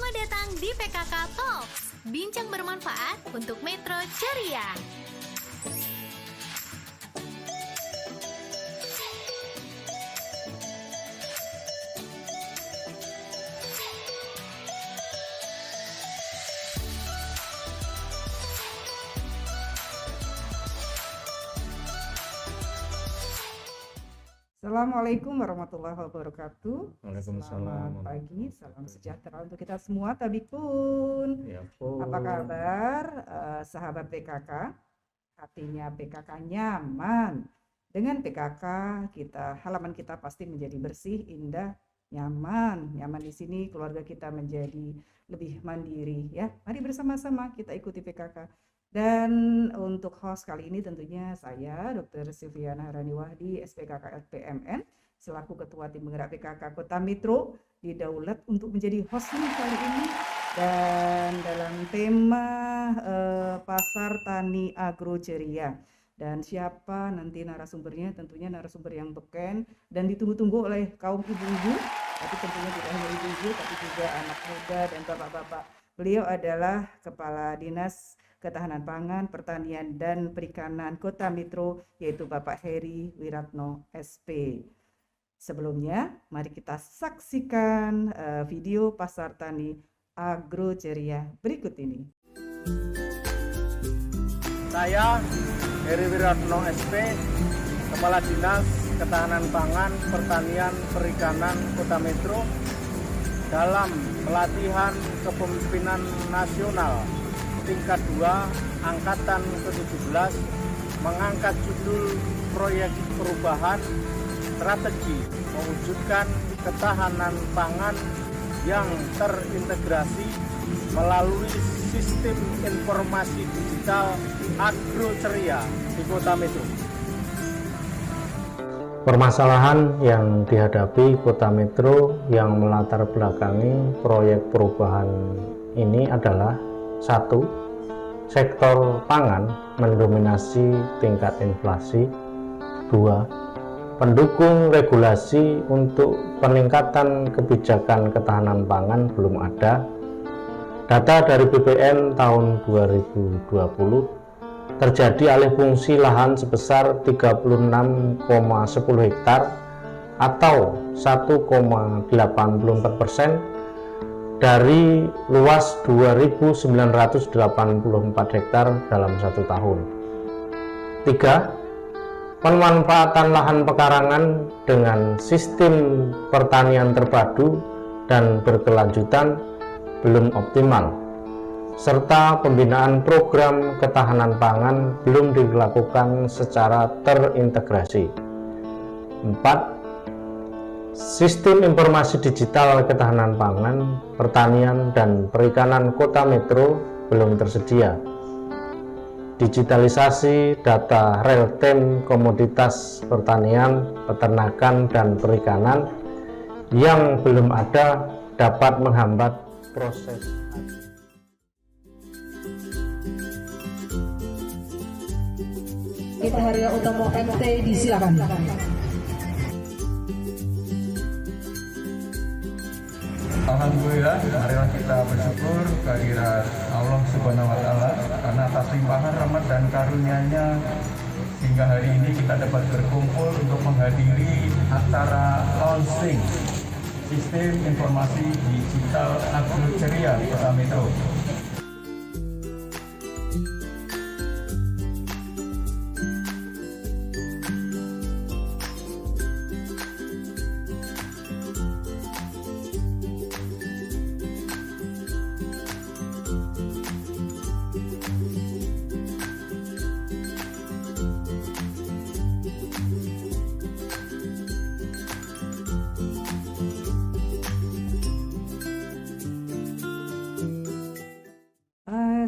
Selamat datang di PKK Talks, bincang bermanfaat untuk Metro Ceria. Assalamualaikum warahmatullahi wabarakatuh. Waalaikumsalam. Selamat pagi, salam sejahtera untuk kita semua, Tabikun. Ya pun. Apa kabar, sahabat PKK? Hatinya PKK nyaman. Dengan PKK halaman kita pasti menjadi bersih, indah, nyaman. Nyaman di sini keluarga kita menjadi lebih mandiri ya. Mari bersama-sama kita ikuti PKK. Dan untuk host kali ini tentunya saya Dr. Silviana Harani Wahdi, SPKK LPMN, selaku Ketua Tim Penggerak PKK Kota Metro, didaulat untuk menjadi hostnya kali ini. Dan dalam tema Pasar Tani Agro Ceria. Dan siapa nanti narasumbernya? Tentunya narasumber yang beken dan ditunggu-tunggu oleh kaum ibu-ibu, tapi tentunya tidak hanya ibu-ibu, tapi juga anak muda dan bapak-bapak. Beliau adalah Kepala Dinas Ketahanan Pangan, Pertanian, dan Perikanan Kota Metro, yaitu Bapak Heri Wiratno, SP. Sebelumnya, mari kita saksikan video Pasar Tani Agro Ceria berikut ini. Saya Heri Wiratno, SP, Kepala Dinas Ketahanan Pangan, Pertanian, Perikanan Kota Metro, dalam pelatihan kepemimpinan nasional tingkat 2 angkatan ke-17 mengangkat judul proyek perubahan strategi mewujudkan ketahanan pangan yang terintegrasi melalui sistem informasi digital Agro Ceria di Kota Metro. Permasalahan yang dihadapi Kota Metro yang melatar belakangi proyek perubahan ini adalah: 1. Sektor pangan mendominasi tingkat inflasi. 2. Pendukung regulasi untuk peningkatan kebijakan ketahanan pangan belum ada. Data dari BPN tahun 2020 terjadi alih fungsi lahan sebesar 36,10 hektar atau 1,84% dari luas 2.984 hektar dalam 1 tahun. 3. Pemanfaatan lahan pekarangan dengan sistem pertanian terpadu dan berkelanjutan belum optimal, serta pembinaan program ketahanan pangan belum dilakukan secara terintegrasi. 4. Sistem informasi digital ketahanan pangan, pertanian, dan perikanan Kota Metro belum tersedia. Digitalisasi data real-time komoditas pertanian, peternakan, dan perikanan yang belum ada dapat menghambat proses. Kita Haryo Utomo MT disilakan. Alhamdulillah, marilah kita bersyukur kehadirat Allah Subhanahu wa Ta'ala karena atas limpahan rahmat dan karunia-Nya hingga hari ini kita dapat berkumpul untuk menghadiri acara launching sistem informasi digital Agro Ceria Kota Metro.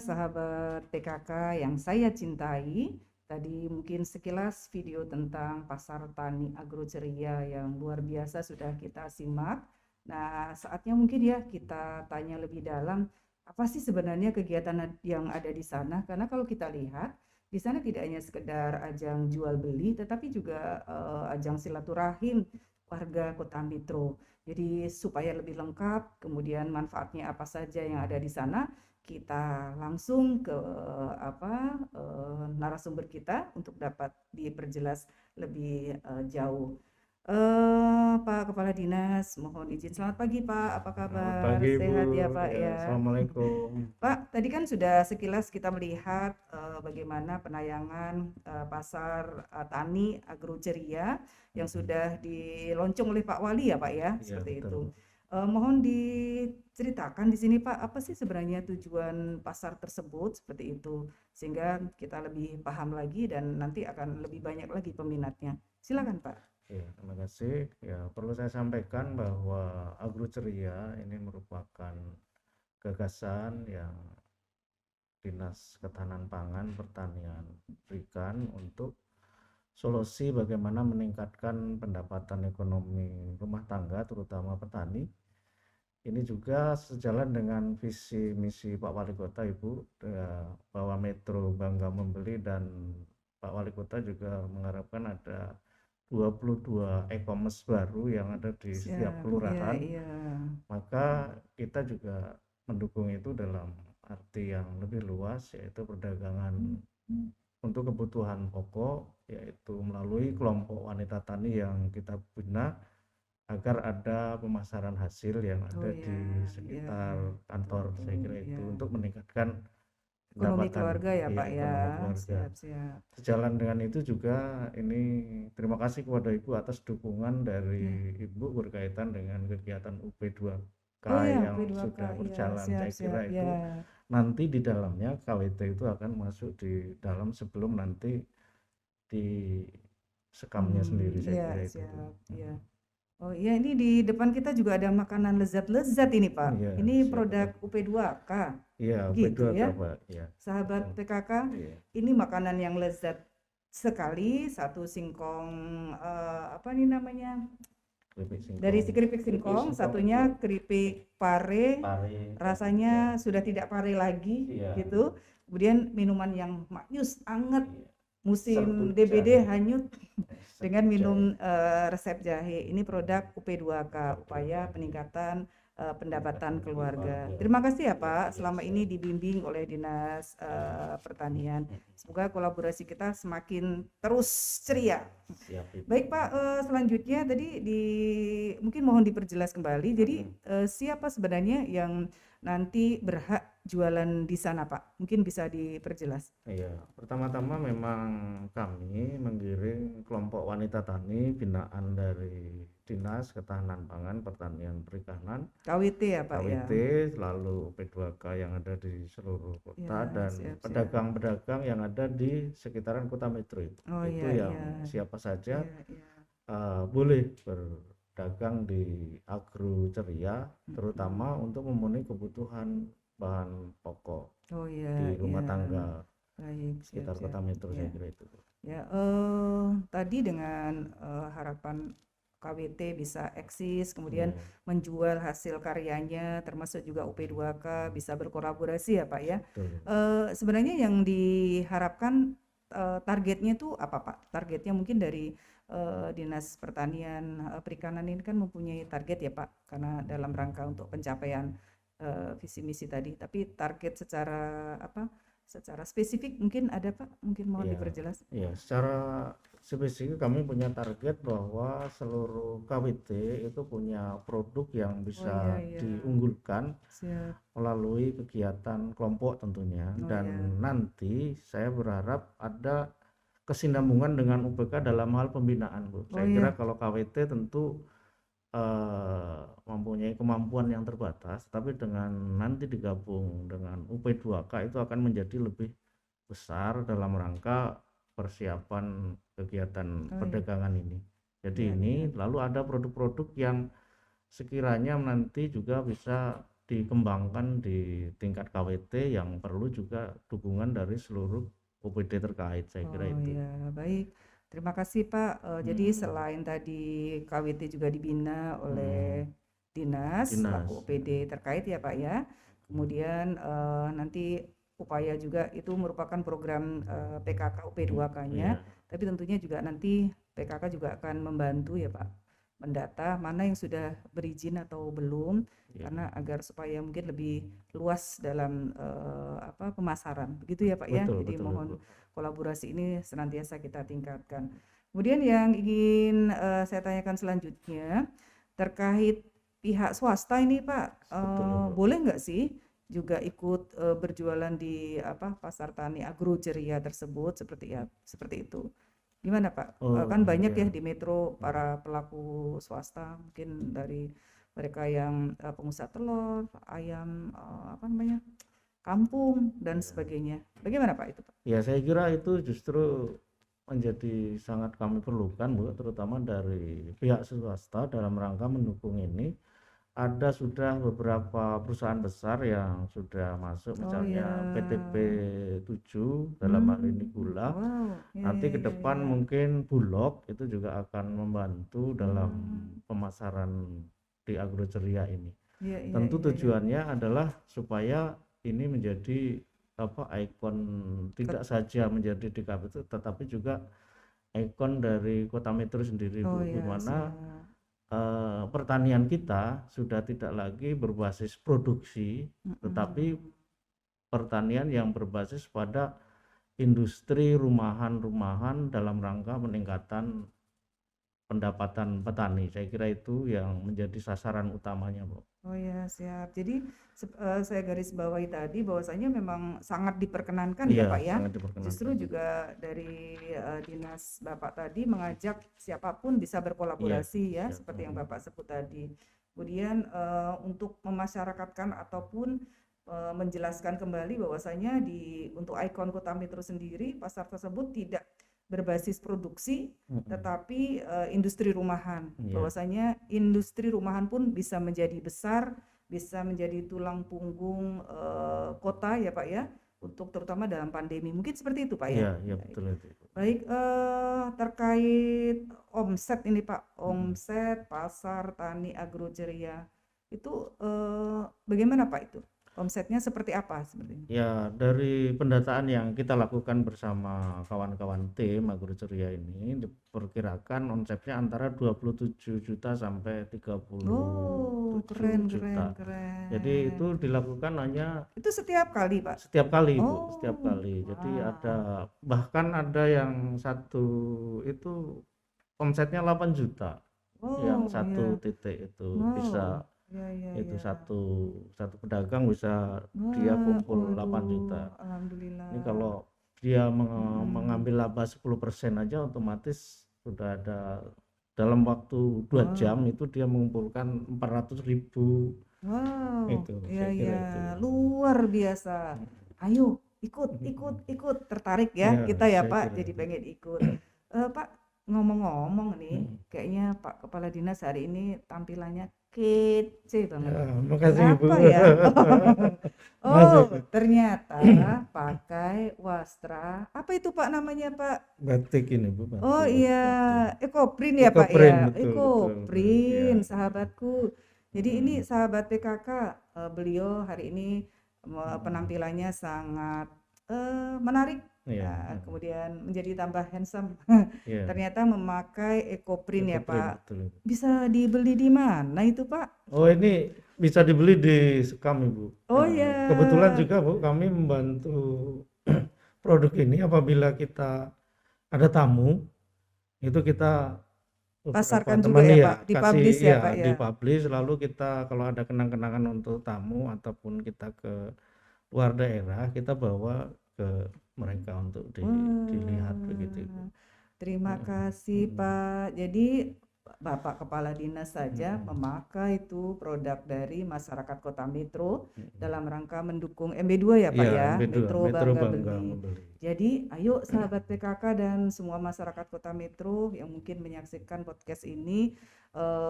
Sahabat PKK yang saya cintai, tadi mungkin sekilas video tentang Pasar Tani Agro Ceria yang luar biasa sudah kita simak. Nah, saatnya mungkin ya kita tanya lebih dalam, apa sih sebenarnya kegiatan yang ada di sana? Karena kalau kita lihat, di sana tidak hanya sekedar ajang jual beli, tetapi juga ajang silaturahim warga Kota Mitro. Jadi supaya lebih lengkap, kemudian manfaatnya apa saja yang ada di sana, kita langsung ke narasumber kita untuk dapat diperjelas lebih jauh. Pak Kepala Dinas, mohon izin. Selamat pagi Pak, apa Selamat kabar? pagi Bu. Sehat ya Pak Ya, ya? Assalamualaikum. Pak, tadi kan sudah sekilas kita melihat bagaimana penayangan pasar tani Agro Ceria yang sudah dilonceng oleh Pak Wali ya Pak ya, Iya, seperti betul. itu. Mohon diceritakan di sini Pak, apa sih sebenarnya tujuan pasar tersebut seperti itu, sehingga kita lebih paham lagi dan nanti akan lebih banyak lagi peminatnya. Silakan Pak. Ya, terima kasih. Ya, perlu saya sampaikan bahwa Agro Ceria ini merupakan gagasan yang Dinas Ketahanan Pangan, Pertanian berikan untuk solusi bagaimana meningkatkan pendapatan ekonomi rumah tangga, terutama petani. Ini juga sejalan dengan visi misi Pak Wali Kota, Ibu, bahwa Metro bangga membeli, dan Pak Wali Kota juga mengharapkan ada 22 e-commerce baru yang ada di setiap Siap, kelurahan. iya. Maka kita juga mendukung itu dalam arti yang lebih luas, yaitu perdagangan untuk kebutuhan pokok, yaitu melalui kelompok wanita tani yang kita bina agar ada pemasaran hasil yang ada di sekitar kantor. Saya kira itu untuk meningkatkan Ekonomi pendapatan keluarga ya Pak ya. ekonomi keluarga. Siap. Sejalan dengan itu juga ini terima kasih kepada Ibu atas dukungan dari Ibu berkaitan dengan kegiatan UP2K yang sudah berjalan. Saya kira itu nanti di dalamnya KWT itu akan masuk di dalam sebelum nanti di sekamnya sendiri. Saya kira itu. Iya. Oh iya, ini di depan kita juga ada makanan lezat-lezat ini Pak. Iya, ini siap, produk UP2K. Iya, Gitu UP2K ya. Pak. Iya. Sahabat Betul. PKK, Iya. ini makanan yang lezat sekali. Satu singkong apa nih namanya? Keripik singkong. Dari si keripik singkong, satunya keripik pare. Rasanya sudah tidak pare lagi, Iya. gitu. Kemudian minuman yang maknyus, anget, Iya. musim Serbuk DBD jahe. hanyut dengan Jahe. minum resep jahe. Ini produk UP2K, upaya peningkatan pendapatan keluarga. Terima kasih ya Pak, selama ini dibimbing oleh Dinas Pertanian. Semoga kolaborasi kita semakin terus ceria. Siap, Ibu. Baik Pak, selanjutnya tadi mungkin mohon diperjelas kembali. Jadi siapa sebenarnya yang nanti berhak jualan di sana Pak? Mungkin bisa diperjelas. Iya, pertama-tama memang kami menggiring kelompok wanita tani binaan dari Dinas Ketahanan Pangan, Pertanian Perikanan, KWT ya Pak ya. KWT, lalu P2K yang ada di seluruh kota, Ya, dan siap. pedagang-pedagang yang ada di sekitaran Kota Metro itu. Oh, Itu iya, yang iya. siapa saja Iya. boleh berdagang di Agro Ceria, terutama untuk memenuhi kebutuhan bahan pokok Oh iya, di rumah iya. tangga Baik, sekitar siap. Kota Metro. Iya. Saya kira itu. Ya, tadi dengan harapan KWT bisa eksis, kemudian menjual hasil karyanya, termasuk juga UP2K bisa berkolaborasi ya Pak ya. Betul. Sebenarnya yang diharapkan targetnya itu apa Pak? Targetnya mungkin dari Dinas Pertanian Perikanan ini kan mempunyai target ya Pak, karena dalam rangka untuk pencapaian visi misi tadi. Tapi target secara secara spesifik mungkin ada Pak? Mungkin mohon Iya. diperjelas. Ya, secara spesifik kami punya target bahwa seluruh KWT itu punya produk yang bisa iya. diunggulkan Siap. melalui kegiatan kelompok tentunya. Oh, Dan iya. nanti saya berharap ada kesinambungan dengan UPK dalam hal pembinaan, Bu. Saya Oh, kira iya. kalau KWT tentu mempunyai kemampuan yang terbatas, tapi dengan nanti digabung dengan UP2K itu akan menjadi lebih besar dalam rangka persiapan kegiatan perdagangan ini. Jadi Iya, ini lalu ada produk-produk yang sekiranya nanti juga bisa dikembangkan di tingkat KWT yang perlu juga dukungan dari seluruh OPD terkait. Saya kira Oh itu. ya, baik. Terima kasih Pak. Jadi selain tadi KWT juga dibina oleh Dinas selaku OPD terkait ya Pak ya. Kemudian nanti upaya juga itu merupakan program PKK UP2K-nya. Tapi tentunya juga nanti PKK juga akan membantu ya Pak mendata mana yang sudah berizin atau belum, Ya, karena agar supaya mungkin lebih luas dalam pemasaran. Begitu ya Pak ya. betul Jadi betul mohon Ibu. kolaborasi ini senantiasa kita tingkatkan. Kemudian yang ingin saya tanyakan selanjutnya terkait pihak swasta ini Pak, Betul Ibu. boleh nggak sih juga ikut berjualan di pasar tani agroceria tersebut seperti itu? Gimana Pak? Kan banyak ya Ya. di Metro para pelaku swasta, mungkin dari mereka yang pengusaha telur, ayam, kampung dan Ya. sebagainya. Bagaimana Pak itu Pak? Ya, saya kira itu justru menjadi sangat kami perlukan Bu, terutama dari pihak swasta dalam rangka mendukung ini. Ada sudah beberapa perusahaan besar yang sudah masuk, Oh misalnya ya. PTB 7 dalam hal ini gula. Wow. Ya, Nanti ya, ke ya, depan ya. mungkin Bulog itu juga akan membantu dalam Hmm. pemasaran di agroceria ini. Iya, iya, Tentu iya, iya. tujuannya adalah supaya ini menjadi ikon, tidak saja menjadi DKP itu, tetapi juga ikon dari Kota Metro sendiri Oh Bu, di ya, mana siap. pertanian kita sudah tidak lagi berbasis produksi, tetapi Mm-mm. pertanian yang berbasis pada industri rumahan-rumahan dalam rangka peningkatan pendapatan petani. Saya kira itu yang menjadi sasaran utamanya, Bu. Oh ya, siap. Jadi saya garis bawahi tadi bahwasanya memang sangat diperkenankan ya Iya, Pak ya. sangat diperkenankan. Justru juga dari dinas Bapak tadi mengajak siapapun bisa berkolaborasi ya, Iya. seperti yang Bapak sebut tadi. Kemudian untuk memasyarakatkan ataupun menjelaskan kembali bahwasanya untuk ikon Kota Metro sendiri, pasar tersebut tidak berbasis produksi, tetapi industri rumahan. Iya. Bahwasanya industri rumahan pun bisa menjadi besar, bisa menjadi tulang punggung kota ya Pak ya, untuk terutama dalam pandemi. Mungkin seperti itu Pak ya. Iya, betul itu. Baik, terkait omset ini Pak, omset pasar tani agroceria itu bagaimana Pak itu? Omsetnya seperti apa sebenarnya? Ya, dari pendataan yang kita lakukan bersama kawan-kawan tim agroceria ini, diperkirakan omsetnya antara 27 juta sampai 37 Oh, keren, juta. keren. Jadi itu dilakukan hanya Itu setiap kali, Pak? setiap kali, Bu, Oh, setiap kali. Jadi wow. bahkan ada yang satu itu omsetnya 8 juta. Yang Oh, satu ya. titik itu Wow. bisa, Ya, ya, itu ya. satu pedagang bisa dia Wah, kumpul 8 juta. waduh, alhamdulillah. Ini kalau dia mengambil laba 10% aja, otomatis sudah ada dalam waktu 2 jam itu dia mengumpulkan 400.000. Wow, Itu ya, saya kira ya, itu. luar biasa. Ayo, ikut, tertarik ya Ya, kita ya saya Pak, kira jadi itu. pengen ikut. Pak, ngomong-ngomong nih, kayaknya Pak Kepala Dinas hari ini tampilannya kece banget. Ya, makasih Ibu. Kenapa ya? Oh, Makasih. ternyata pakai wastra. Apa itu Pak namanya Pak? Batik ini Bu, batik. Oh iya, Ekoprint ya Pak Ekoprint, ya. betul, Ekoprint, iya. sahabatku. Jadi ini sahabat PKK, beliau hari ini penampilannya sangat menarik. Iya. Nah, kemudian menjadi tambah handsome. Iya. Ternyata memakai Ekoprint ya Ekoprint, Pak. betul. Bisa dibeli di mana itu Pak? Oh, ini bisa dibeli di Sekam Ibu. Oh Nah, ya. kebetulan juga Bu, kami membantu produk ini apabila kita ada tamu, itu kita Pasarkan beberapa juga teman ya ya Pak, dipublish ya Pak ya. dipublish, lalu kita kalau ada kenang-kenangan untuk tamu ataupun kita ke luar daerah, kita bawa ke mereka untuk dilihat begitu Ibu. Terima kasih Pak. Jadi Bapak Kepala Dinas saja memakai itu produk dari masyarakat Kota Metro dalam rangka mendukung MB2 ya Pak Iya, ya, MB2, Metro Metro Bangga Bangga Beli. Membeli. Jadi ayo sahabat PKK dan semua masyarakat Kota Metro yang mungkin menyaksikan podcast ini,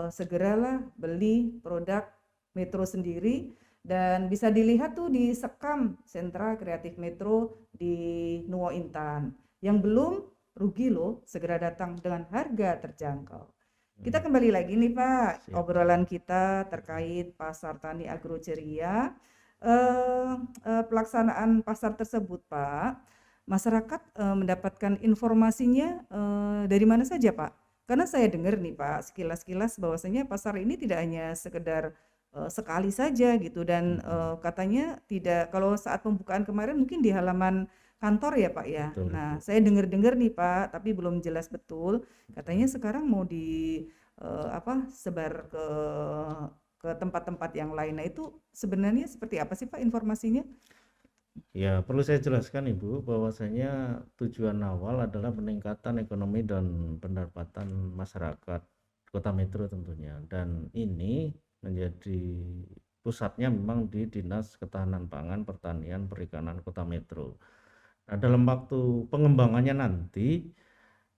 segeralah beli produk Metro sendiri. Dan bisa dilihat tuh di Sekam Sentra Kreatif Metro di Nuo Intan. Yang belum, rugi loh, segera datang dengan harga terjangkau. Kita kembali lagi nih Pak, Siap. obrolan kita terkait pasar tani agroceria. Pelaksanaan pasar tersebut Pak, masyarakat mendapatkan informasinya dari mana saja Pak? Karena saya dengar nih Pak, sekilas-kilas bahwasanya pasar ini tidak hanya sekedar sekali saja gitu dan katanya tidak kalau saat pembukaan kemarin mungkin di halaman kantor ya Pak ya. Betul, Nah, Ibu. saya dengar-dengar nih Pak, tapi belum jelas betul. Katanya sekarang mau sebar ke tempat-tempat yang lain. Nah, itu sebenarnya seperti apa sih Pak informasinya? Ya, perlu saya jelaskan Ibu bahwasanya tujuan awal adalah peningkatan ekonomi dan pendapatan masyarakat Kota Metro tentunya. Dan ini menjadi pusatnya memang di Dinas Ketahanan Pangan, Pertanian, Perikanan Kota Metro. Nah, dalam waktu pengembangannya nanti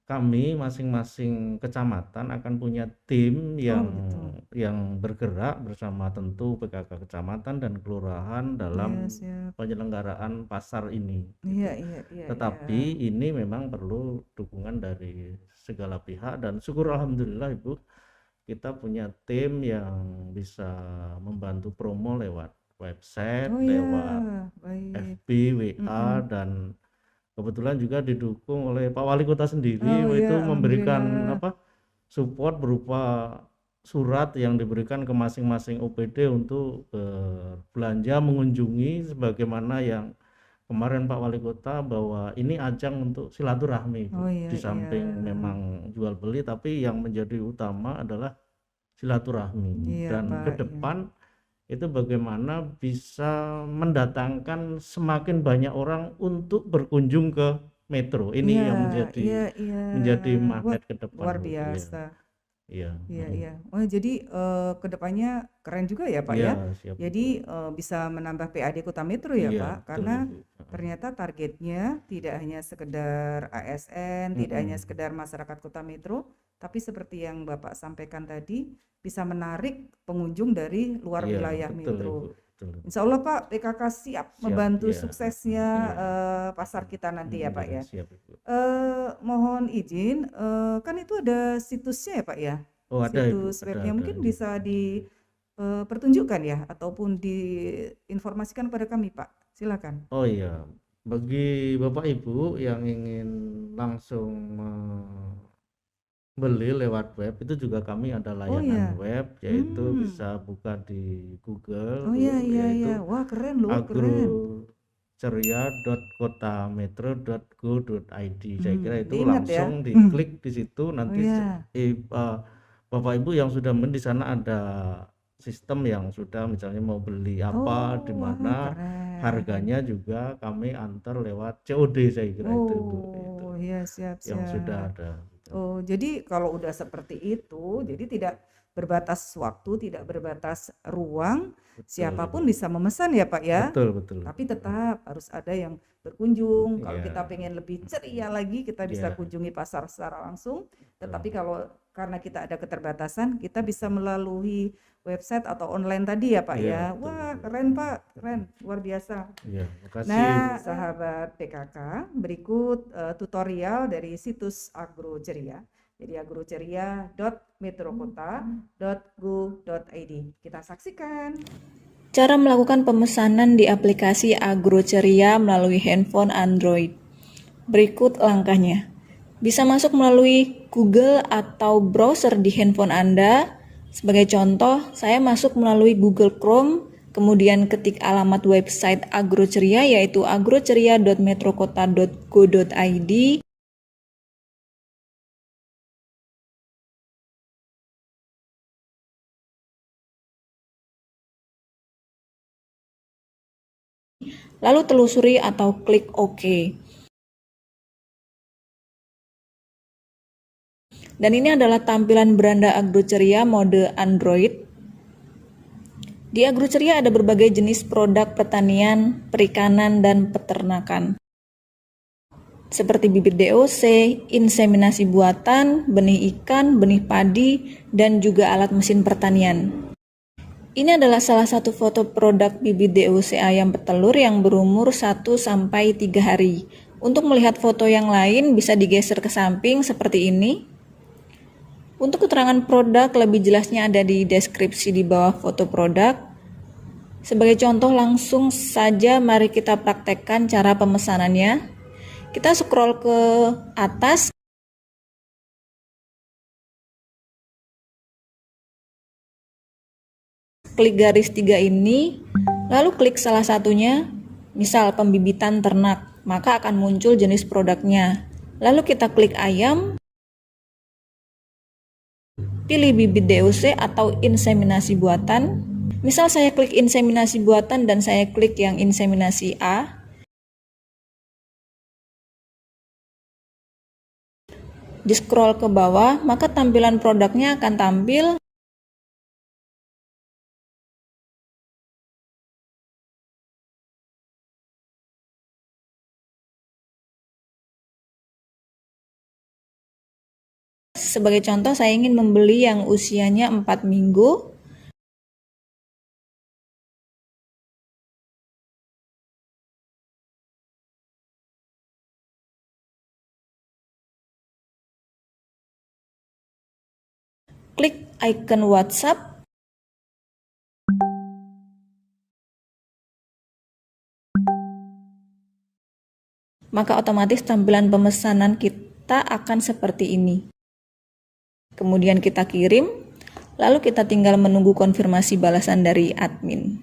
kami masing-masing kecamatan akan punya tim Oh, begitu. yang bergerak bersama tentu PKK kecamatan dan kelurahan Iya, dalam siap. penyelenggaraan pasar ini Iya, gitu. iya, iya, Tetapi iya. ini memang perlu dukungan dari segala pihak dan syukur alhamdulillah Ibu, kita punya tim yang bisa membantu promo lewat website, Oh ya, lewat baik. FB, WA, Mm-mm. dan kebetulan juga didukung oleh Pak Wali Kota sendiri, Oh itu ya, memberikan alhamdulillah. support berupa surat yang diberikan ke masing-masing OPD untuk belanja mengunjungi, sebagaimana yang kemarin Pak Wali Kota bahwa ini ajang untuk silaturahmi Oh Bu. iya, Di iya. samping memang jual beli, tapi yang menjadi utama adalah silaturahmi. Iya, Dan ke Pak, iya. depan itu bagaimana bisa mendatangkan semakin banyak orang untuk berkunjung ke Metro. Ini Iya, yang iya, menjadi iya. Wah, magnet ke depan, luar Bu. Iya, biasa. iya, Iya, iya. Oh, jadi ke depannya keren juga ya, Pak iya, ya. siap Jadi Ibu. bisa menambah PAD Kota Metro ya, Iya, Pak. betul Karena Ibu. ternyata targetnya tidak hanya sekedar ASN, tidak hanya Mm-mm. sekedar masyarakat Kota Metro, tapi seperti yang Bapak sampaikan tadi, bisa menarik pengunjung dari luar Iya, wilayah betul Metro. Ibu, betul. Insya Allah Pak, PKK siap Siap, membantu ya. suksesnya Iya. pasar kita nanti ya Pak Iya, ya. siap Ibu. Mohon izin, kan itu ada situsnya ya Pak ya? Oh, ada Ibu, Situs webnya ada mungkin di bisa dipertunjukkan ya ataupun diinformasikan kepada kami Pak. Silakan. Oh iya, bagi Bapak Ibu yang ingin langsung beli lewat web, itu juga kami ada Oh layanan ya. web, yaitu Hmm. bisa buka di Google Oh Bu, iya, iya, yaitu iya. Wah, keren loh, keren. agroceria.kotametro.go.id. Saya kira itu Diingat ya. langsung diklik di situ, Oh nanti ya. Bapak Ibu yang sudah membeli, di sana ada sistem yang sudah misalnya mau beli apa, di Oh, wah, mana keren. harganya juga kami antar lewat COD, saya kira itu Bu, itu Oh, iya, siap, yang sudah siap. ada. Oh, jadi kalau udah seperti itu, jadi tidak berbatas waktu, tidak berbatas ruang, Betul siapapun Ibu. bisa memesan ya Pak ya. Betul, betul. Tapi tetap harus ada yang berkunjung. Kalau Iya. kita pengen lebih ceria lagi, kita bisa Iya. kunjungi pasar secara langsung. Tetapi kalau karena kita ada keterbatasan, kita bisa melalui website atau online tadi ya Pak Iya, ya. betul, Wah, betul. keren Pak, keren, luar biasa. Iya, makasih Nah, Bu. sahabat PKK, berikut tutorial dari situs Agroceria. Jadi agroceria.metrokota.go.id. Kita saksikan. Cara melakukan pemesanan di aplikasi Agroceria melalui handphone Android. Berikut langkahnya. Bisa masuk melalui Google atau browser di handphone Anda. Sebagai contoh, saya masuk melalui Google Chrome, kemudian ketik alamat website Agroceria yaitu agroceria.metrokota.go.id. Lalu telusuri atau klik OK. Dan ini adalah tampilan beranda Agroceria mode Android. Di Agroceria ada berbagai jenis produk pertanian, perikanan, dan peternakan. Seperti bibit DOC, inseminasi buatan, benih ikan, benih padi, dan juga alat mesin pertanian. Ini adalah salah satu foto produk bibit DOC ayam petelur yang berumur 1-3 hari. Untuk melihat foto yang lain bisa digeser ke samping seperti ini. Untuk keterangan produk lebih jelasnya ada di deskripsi di bawah foto produk. Sebagai contoh langsung saja mari kita praktekkan cara pemesanannya. Kita scroll ke atas. klik garis 3 ini, lalu klik salah satunya, misal pembibitan ternak, maka akan muncul jenis produknya. Lalu kita klik ayam, pilih bibit DOC atau inseminasi buatan. Misal saya klik inseminasi buatan dan saya klik yang inseminasi A. Di scroll ke bawah, maka tampilan produknya akan tampil. Sebagai contoh, saya ingin membeli yang usianya 4 minggu. Klik icon WhatsApp. Maka otomatis tampilan pemesanan kita akan seperti ini. Kemudian kita kirim, lalu kita tinggal menunggu konfirmasi balasan dari admin.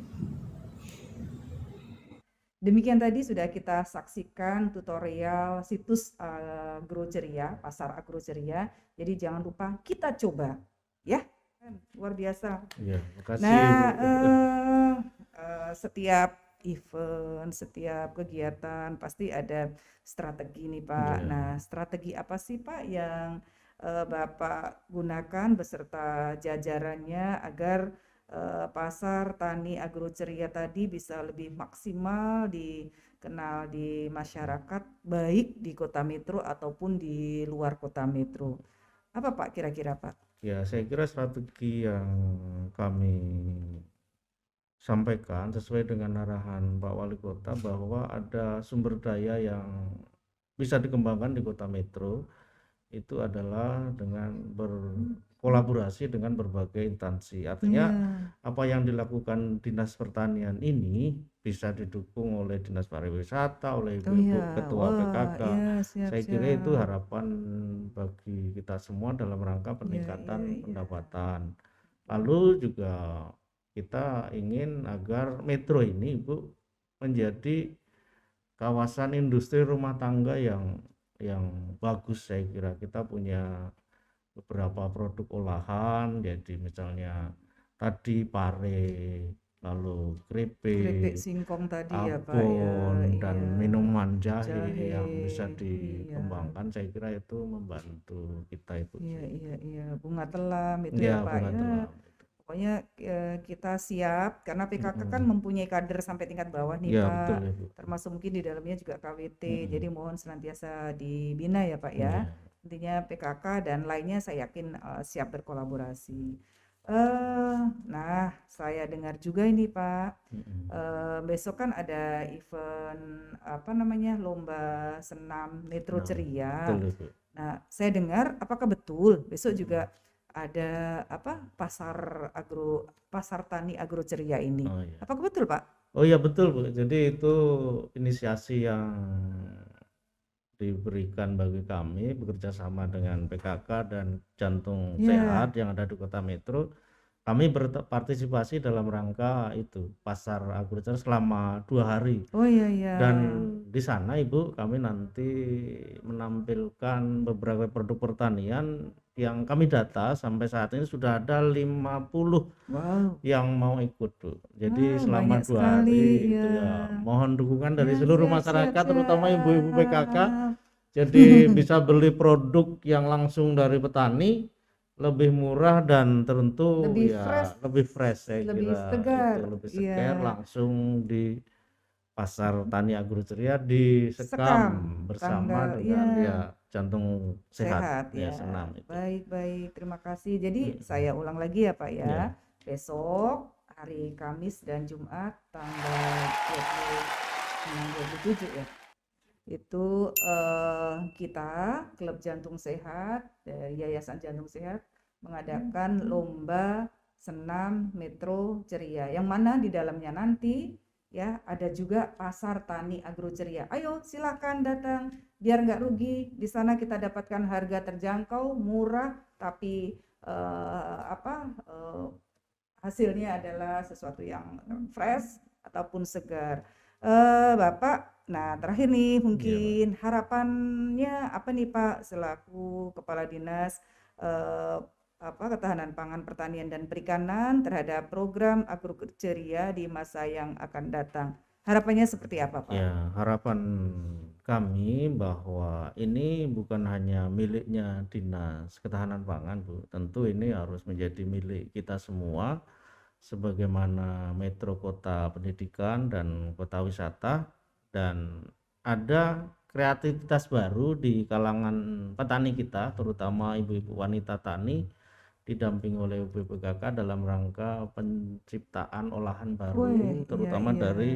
Demikian tadi sudah kita saksikan tutorial situs Agroceria, pasar Agroceria. Jadi jangan lupa kita coba, ya. Luar biasa. Ya, makasih Nah, Ibu. setiap event, setiap kegiatan pasti ada strategi nih Pak. Iya. Nah, strategi apa sih Pak yang Bapak gunakan beserta jajarannya agar pasar tani Agroceria tadi bisa lebih maksimal dikenal di masyarakat, baik di kota metro ataupun di luar kota metro. Apa Pak kira-kira Pak? Ya, saya kira strategi yang kami sampaikan sesuai dengan arahan Pak Wali Kota bahwa ada sumber daya yang bisa dikembangkan di kota metro, itu adalah dengan berkolaborasi dengan berbagai instansi. Artinya apa yang dilakukan Dinas Pertanian ini bisa didukung oleh Dinas Pariwisata, oleh Ibu Ketua PKK. Saya kira itu harapan bagi kita semua dalam rangka peningkatan pendapatan. Lalu juga kita ingin agar metro ini Ibu menjadi kawasan industri rumah tangga yang bagus. Saya kira kita punya beberapa produk olahan, jadi misalnya tadi pare, lalu keripik singkong tadi ya Pak ya, abon, dan iya. minuman jahe Jahe, yang bisa iya. dikembangkan. Saya kira itu membantu kita Ibu. Iya, bunga telam itu Ya, ya Pak bunga ya. telam. Pokoknya kita siap karena PKK kan mempunyai kader sampai tingkat bawah nih Ya, Pak. betul Ibu. Termasuk mungkin di dalamnya juga KWT. Jadi mohon senantiasa dibina ya Pak ya. Iya. Intinya PKK dan lainnya saya yakin siap berkolaborasi. Nah, saya dengar juga ini Pak, besok kan ada event apa namanya lomba senam Metro Nah, Ceria. betul Ibu. Nah, saya dengar apakah betul besok juga ada apa pasar tani Agroceria ini? Oh iya. Apakah betul Pak? Oh iya betul Bu. Jadi itu inisiasi yang diberikan bagi kami bekerja sama dengan PKK dan Jantung Sehat yang ada di Kota Metro. Kami berpartisipasi dalam rangka itu pasar Agroceria selama 2 hari. Oh iya. Dan di sana Ibu kami nanti menampilkan beberapa produk pertanian yang kami data sampai saat ini sudah ada 50 yang mau ikut Bu. Jadi selama 2 hari itu ya mohon dukungan dari seluruh masyarakat terutama ibu-ibu PKK. Jadi bisa beli produk yang langsung dari petani, lebih murah dan tentu lebih fresh saya lebih kira segar. itu lebih segar langsung di pasar tani Agroceria di Sekam bersama dengan Jantung Sehat ya. senam itu. Baik, terima kasih. Jadi saya ulang lagi ya Pak ya. Besok hari Kamis dan Jumat tanggal 27 ya. Itu kita Klub Jantung Sehat dari Yayasan Jantung Sehat mengadakan lomba senam Metro Ceria yang mana di dalamnya nanti ya ada juga pasar tani Agroceria. Ayo silakan datang biar nggak rugi. Di sana kita dapatkan harga terjangkau, murah, tapi hasilnya adalah sesuatu yang fresh ataupun segar. Bapak, nah terakhir nih Iya, Pak. mungkin harapannya apa nih Pak selaku Kepala Dinas Ketahanan Pangan, Pertanian dan Perikanan terhadap program Agroceria di masa yang akan datang. Harapannya seperti apa Pak? Ya, harapan kami bahwa ini bukan hanya miliknya Dinas Ketahanan Pangan, Bu. Tentu ini harus menjadi milik kita semua sebagaimana metro kota pendidikan dan kota wisata, dan ada kreativitas baru di kalangan petani kita, terutama ibu-ibu wanita tani didampingi oleh BPKK dalam rangka penciptaan olahan baru, Wih, terutama iya, dari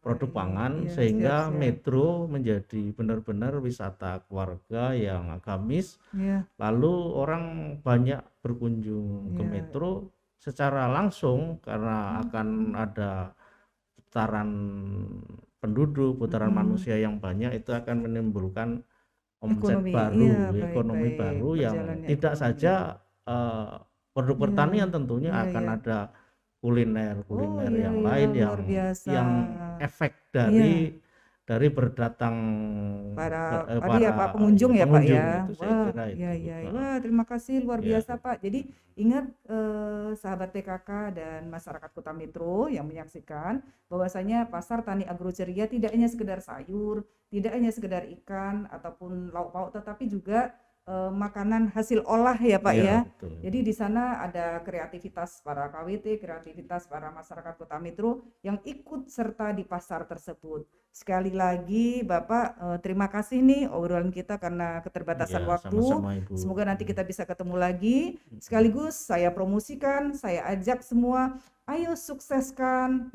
produk baik. pangan, Iya, sehingga siap. metro menjadi benar-benar wisata keluarga yang agamis. Iya, Lalu orang banyak berkunjung ke Iya. metro secara langsung karena akan ada putaran penduduk, putaran manusia yang banyak, itu akan menimbulkan omset Ekonomi, baru, iya, ekonomi baik-baik. baru yang Berjalannya tidak ekonomi. saja produk Iya, pertanian, tentunya iya, akan iya. ada kuliner Oh iya, yang iya, lain luar biasa. yang efek Iya. dari berdatang Para para ya Pak pengunjung ya Pak pengunjung ya. itu, saya Wah, kira itu. iya iya. Wah, terima kasih luar Ya. biasa Pak. Jadi ingat sahabat PKK dan masyarakat Kota Metro yang menyaksikan bahwasanya pasar tani agroceria tidak hanya sekedar sayur, tidak hanya sekedar ikan ataupun lauk pauk, tetapi juga makanan hasil olah ya Pak ya. Betul. Jadi di sana ada kreativitas para KWT, kreativitas para masyarakat Kota Metro yang ikut serta di pasar tersebut. Sekali lagi Bapak, terima kasih nih obrolan kita karena keterbatasan Ya, waktu. sama-sama, Ibu. Semoga nanti kita bisa ketemu lagi. Sekaligus saya promosikan, saya ajak semua, ayo sukseskan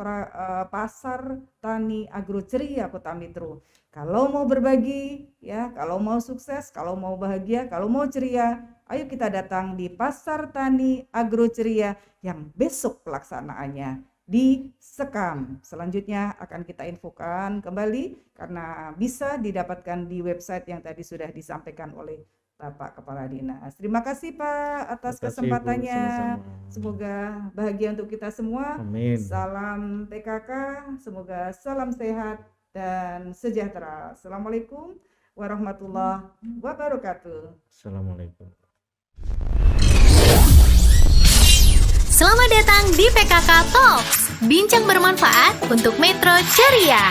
pasar tani agroceria Kota Metro. Kalau mau berbagi, ya, kalau mau sukses, kalau mau bahagia, kalau mau ceria, ayo kita datang di Pasar Tani Agroceria yang besok pelaksanaannya di Sekam. Selanjutnya akan kita infokan kembali karena bisa didapatkan di website yang tadi sudah disampaikan oleh Bapak Kepala Dinas. Terima kasih Pak atas Terima kasih, Bu. kesempatannya. Sama-sama. Semoga bahagia untuk kita semua. Amin. Salam PKK, semoga salam sehat dan sejahtera. Assalamualaikum warahmatullahi wabarakatuh. Assalamualaikum. Selamat datang di PKK Talks, bincang bermanfaat untuk Metro Ceria.